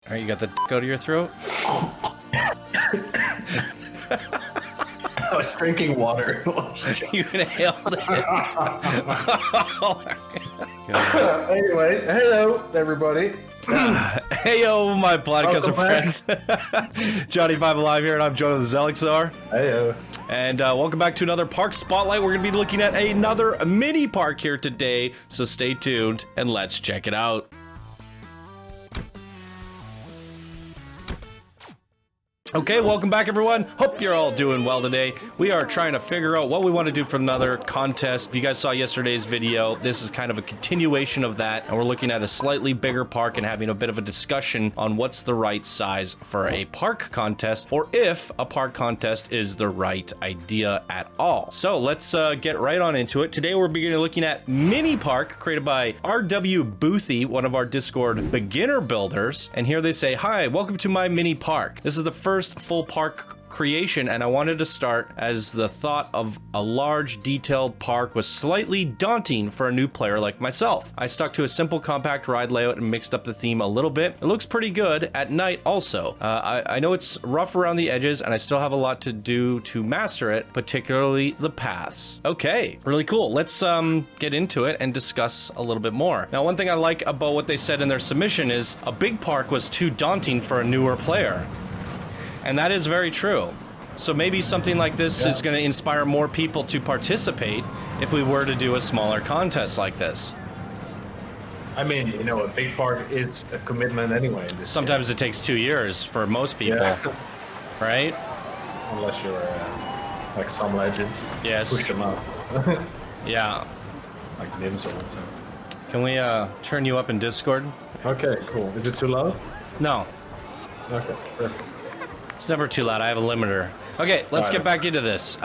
All right, you got the go to your throat? I was drinking water. You inhaled it. Oh my God. Anyway, hello, everybody. Hey, yo, my podcast friends. Johnny 5 Alive here, and I'm Jonah the Zelixar. Heyo. And welcome back to another Park Spotlight. We're going to be looking at another mini park here today, so stay tuned and let's check it out. Okay, welcome back everyone. Hope you're all doing well today. We are trying to figure out what we want to do for another contest. If you guys saw yesterday's video, this is kind of a continuation of that, and we're looking at a slightly bigger park and having a bit of a discussion on what's the right size for a park contest, or if a park contest is the right idea at all. So let's get right on into it. Today we're beginning looking at Mini Park, created by rwboothy, one of our Discord beginner builders. And here they say, "Hi, welcome to my mini park. This is the first full park creation, and I wanted to start as the thought of a large detailed park was slightly daunting for a new player like myself. I stuck to a simple compact ride layout and mixed up the theme a little bit. It looks pretty good at night also. I know it's rough around the edges and I still have a lot to do to master it, particularly the paths." Okay, really cool. Let's get into it and discuss a little bit more. Now, one thing I like about what they said in their submission is a big park was too daunting for a newer player. And that is very true. So maybe something like this is going to inspire more people to participate if we were to do a smaller contest like this. I mean, you know, a big park is a commitment anyway. Sometimes it takes 2 years for most people, right? Unless you're like some legends. Yes. Push them up. Yeah. Like Nims or something. Can we turn you up in Discord? Okay, cool. Is it too loud? No. Okay, perfect. It's never too loud. I have a limiter. Okay, let's get back into this.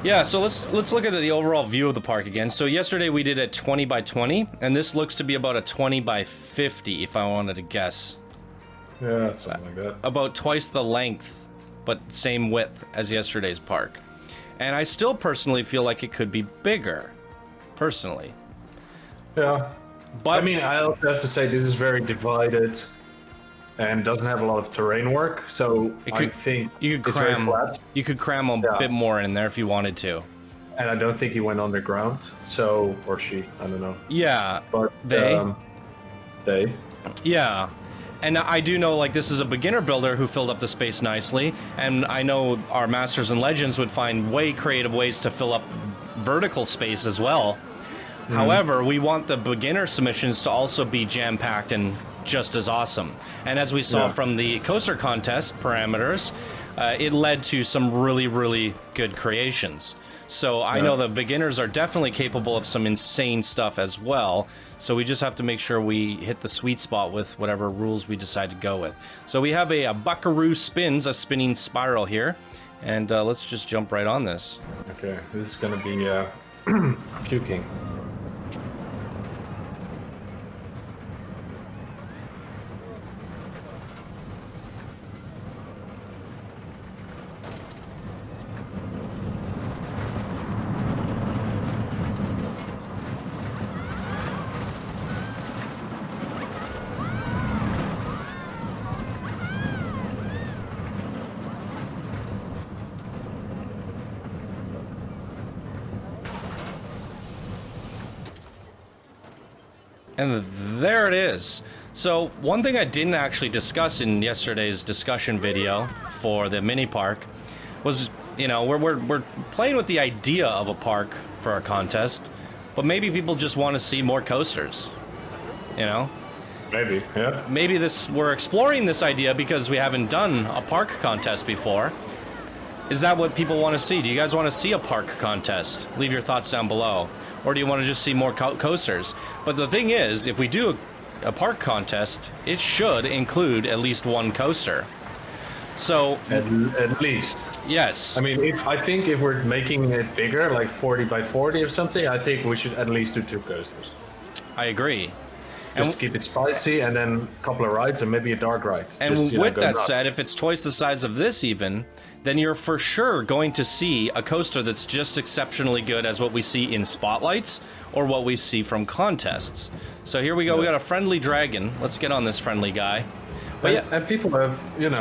Yeah, so let's look at the overall view of the park again. So yesterday we did a 20 by 20, and this looks to be about a 20 by 50, if I wanted to guess. Yeah, something like that. About twice the length, but same width as yesterday's park. And I still personally feel like it could be bigger, personally. Yeah. But I mean, I also have to say this is very divided and doesn't have a lot of terrain work, so I think you could it's very cram flat. You could cram a bit more in there if you wanted to. And I don't think he went underground, so, or she, I don't know. Yeah, But they. Yeah. And I do know, like, this is a beginner builder who filled up the space nicely, and I know our Masters and Legends would find way creative ways to fill up vertical space as well. However, we want the beginner submissions to also be jam-packed and just as awesome. And as we saw from the coaster contest parameters, it led to some really, really good creations. So I know the beginners are definitely capable of some insane stuff as well. So we just have to make sure we hit the sweet spot with whatever rules we decide to go with. So we have a Buckaroo Spins, a spinning spiral here. And let's just jump right on this. Okay, this is gonna be puking. And there it is. So one thing I didn't actually discuss in yesterday's discussion video for the mini park was, you know, we're playing with the idea of a park for our contest, but maybe people just want to see more coasters, you know? Maybe, yeah. Maybe we're exploring this idea because we haven't done a park contest before. Is that what people want to see? Do you guys want to see a park contest? Leave your thoughts down below. Or do you want to just see more coasters? But the thing is, if we do a park contest, it should include at least one coaster. So at least. Yes. I mean, I think if we're making it bigger, like 40 by 40 or something, I think we should at least do 2 coasters. I agree. Just keep it spicy, and then a couple of rides and maybe a dark ride. And just, with that said, if it's twice the size of this even, then you're for sure going to see a coaster that's just exceptionally good as what we see in spotlights or what we see from contests. So here we go. We got a friendly dragon. Let's get on this friendly guy. But and people have,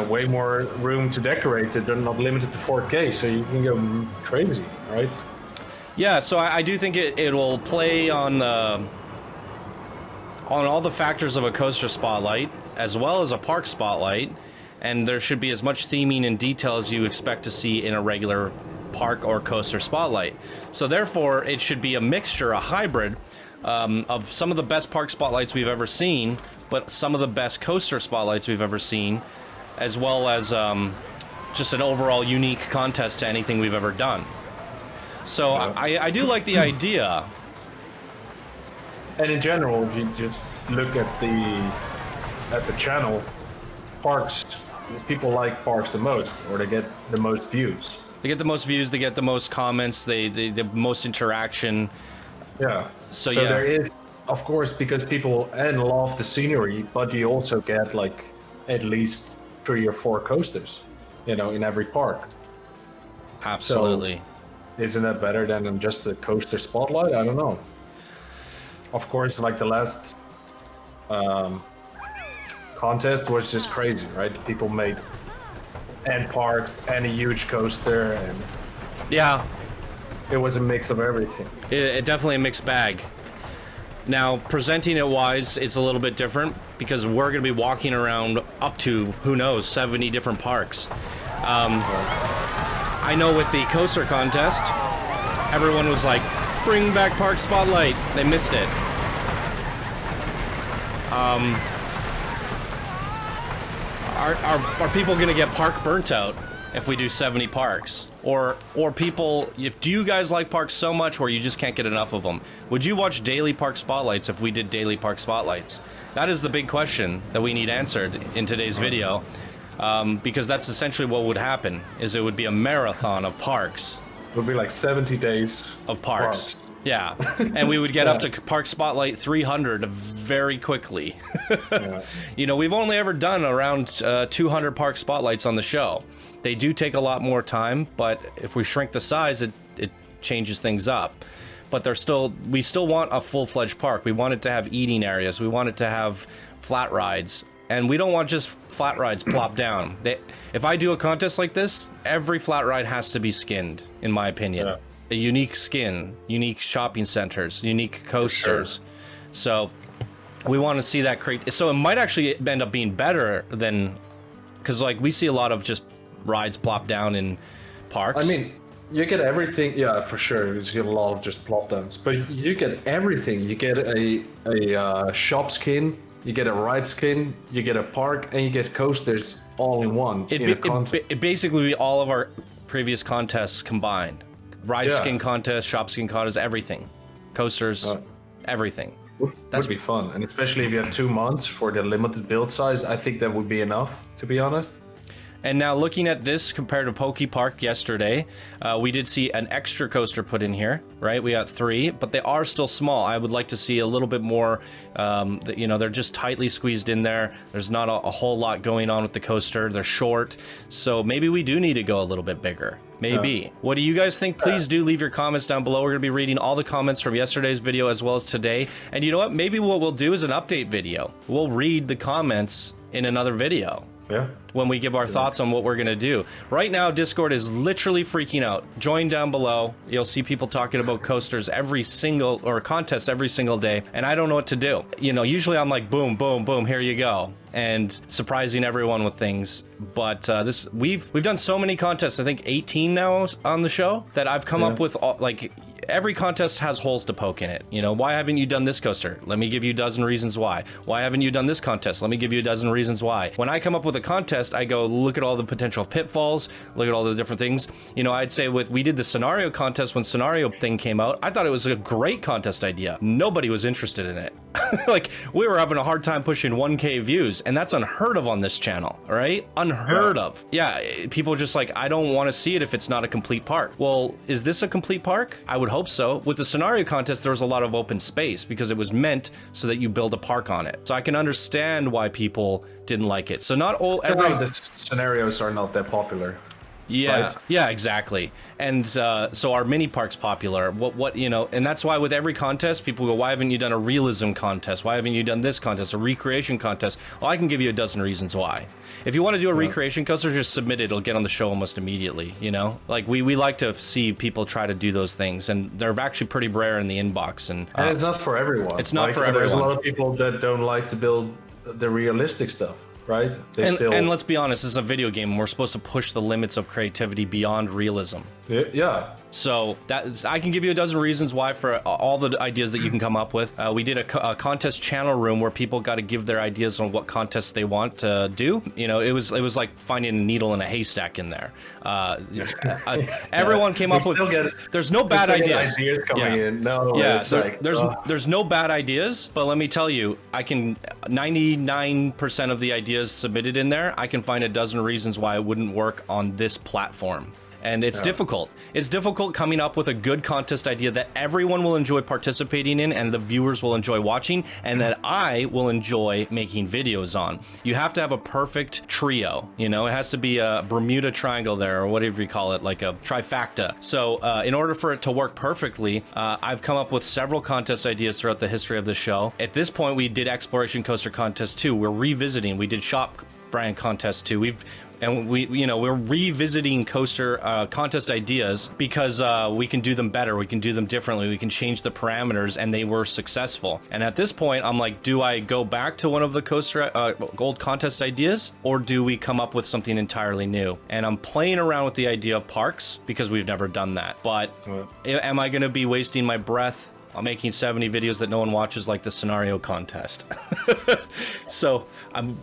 way more room to decorate it. They're not limited to 4K, so you can go crazy, right? Yeah, so I do think it will play on all the factors of a coaster spotlight as well as a park spotlight, and there should be as much theming and detail as you expect to see in a regular park or coaster spotlight. So therefore, it should be a mixture, a hybrid of some of the best park spotlights we've ever seen, but some of the best coaster spotlights we've ever seen, as well as just an overall unique contest to anything we've ever done. So I do like the idea. And in general, if you just look at the channel, parks, people like parks the most, or they get the most views. They get the most views, they get the most comments, they the most interaction. Yeah. So yeah. There is, of course, because people love the scenery, but you also get like at least 3 or 4 coasters, in every park. Absolutely. So, isn't that better than just a coaster spotlight? I don't know. Of course, like the last contest was just crazy, right? People made parks and a huge coaster, and yeah, it was a mix of everything. It definitely a mixed bag. Now, presenting it wise, it's a little bit different because we're going to be walking around up to, who knows, 70 different parks. I know with the coaster contest, everyone was like, bring back Park Spotlight. They missed it. Are people going to get park burnt out if we do 70 parks? Or people, do you guys like parks so much where you just can't get enough of them? Would you watch daily park spotlights if we did daily park spotlights? That is the big question that we need answered in today's video, because that's essentially what would happen, is it would be a marathon of parks. It would be like 70 days of parks. Yeah, and we would get up to Park Spotlight 300 very quickly. We've only ever done around 200 Park Spotlights on the show. They do take a lot more time, but if we shrink the size, it changes things up. But we still want a full-fledged park. We want it to have eating areas. We want it to have flat rides. And we don't want just flat rides plop down. If I do a contest like this, every flat ride has to be skinned, in my opinion. Yeah. A unique skin, unique shopping centers, unique coasters. Sure. So we want to see that create. So it might actually end up being better than, because like we see a lot of just rides plop down in parks. I mean, you get everything. Yeah, for sure. You get a lot of just plop downs, but you get everything. You get a shop skin, you get a ride skin, you get a park, and you get coasters all in one. It basically be all of our previous contests combined. Ride skin contest, shop skin contest, everything. Coasters, everything. Would be fun. And especially if you have 2 months for the limited build size, I think that would be enough, to be honest. And now looking at this compared to Poke Park yesterday, we did see an extra coaster put in here, right? We got 3, but they are still small. I would like to see a little bit more, they're just tightly squeezed in there. There's not a whole lot going on with the coaster. They're short. So maybe we do need to go a little bit bigger. Maybe. Yeah. What do you guys think? Please do leave your comments down below. We're going to be reading all the comments from yesterday's video as well as today. And you know what? Maybe what we'll do is an update video. We'll read the comments in another video. Yeah. When we give our thoughts on what we're going to do. Right now, Discord is literally freaking out. Join down below. You'll see people talking about coasters contests every single day. And I don't know what to do. Usually I'm like, boom, boom, boom, here you go. And surprising everyone with things. But we've done so many contests, I think 18 now on the show, that I've come up with every contest has holes to poke in it. Why haven't you done this coaster? Let me give you a dozen reasons why. Why haven't you done this contest? Let me give you a dozen reasons why. When I come up with a contest, I go look at all the potential pitfalls, look at all the different things. I'd say we did the scenario contest when scenario thing came out. I thought it was a great contest idea. Nobody was interested in it. We were having a hard time pushing 1K views, and that's unheard of on this channel, right? Unheard of. Yeah, people just like, I don't want to see it if it's not a complete park. Well, is this a complete park? I would hope hope so. With the scenario contest, there was a lot of open space because it was meant so that you build a park on it. So I can understand why people didn't like it. So not all every the scenarios are not that popular. Yeah, right? yeah, exactly. And so our mini park's popular. What you know, and that's why with every contest, people go, "Why haven't you done a realism contest? Why haven't you done this contest, a recreation contest?" Well, I can give you a dozen reasons why. If you want to do a recreation coaster, just submit it. It'll get on the show almost immediately. You know, like we like to see people try to do those things, and they're actually pretty rare in the inbox. And it's not for everyone. It's not for everyone. There's a lot of people that don't like to build the realistic stuff. Right? And let's be honest, this is a video game. And we're supposed to push the limits of creativity beyond realism. Yeah. So I can give you a dozen reasons why for all the ideas that you can come up with. We did a contest channel room where people got to give their ideas on what contests they want to do. You know, it was like finding a needle in a haystack in there. Everyone came up with. There's no bad ideas. Ideas coming in. No. Yeah. There's no bad ideas, but let me tell you, I can 99% of the ideas submitted in there, I can find a dozen reasons why it wouldn't work on this platform. And it's difficult. It's difficult coming up with a good contest idea that everyone will enjoy participating in and the viewers will enjoy watching and that I will enjoy making videos on. You have to have a perfect trio, you know, it has to be a Bermuda Triangle there or whatever you call it, like a trifecta. So in order for it to work perfectly, I've come up with several contest ideas throughout the history of the show. At this point, we did Exploration Coaster Contest 2. We're revisiting. We did Shop Brand Contest 2. We're revisiting coaster contest ideas because we can do them better, we can do them differently, we can change the parameters, and they were successful. And at this point, I'm like, do I go back to one of the coaster gold contest ideas, or do we come up with something entirely new? And I'm playing around with the idea of parks because we've never done that. But am I going to be wasting my breath on making 70 videos that no one watches, like the scenario contest? So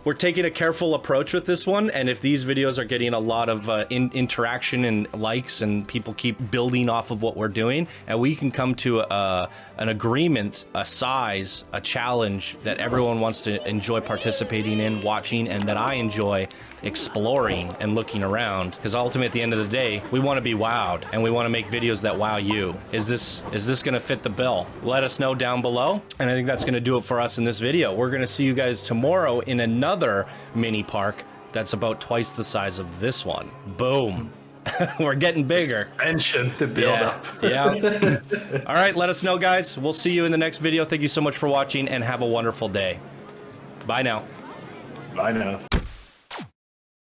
we're taking a careful approach with this one, and if these videos are getting a lot of interaction and likes and people keep building off of what we're doing, and we can come to an agreement, a size, a challenge that everyone wants to enjoy participating in, watching, and that I enjoy exploring and looking around, because ultimately at the end of the day, we want to be wowed and we want to make videos that wow you. Is this going to fit the bill? Let us know down below, and I think that's going to do it for us in this video. We're going to see you guys tomorrow in another mini park that's about twice the size of this one. Boom. We're getting bigger. Expansion to build up. Yeah. All right, let us know, guys. We'll see you in the next video. Thank you so much for watching, and have a wonderful day. Bye now. Bye now.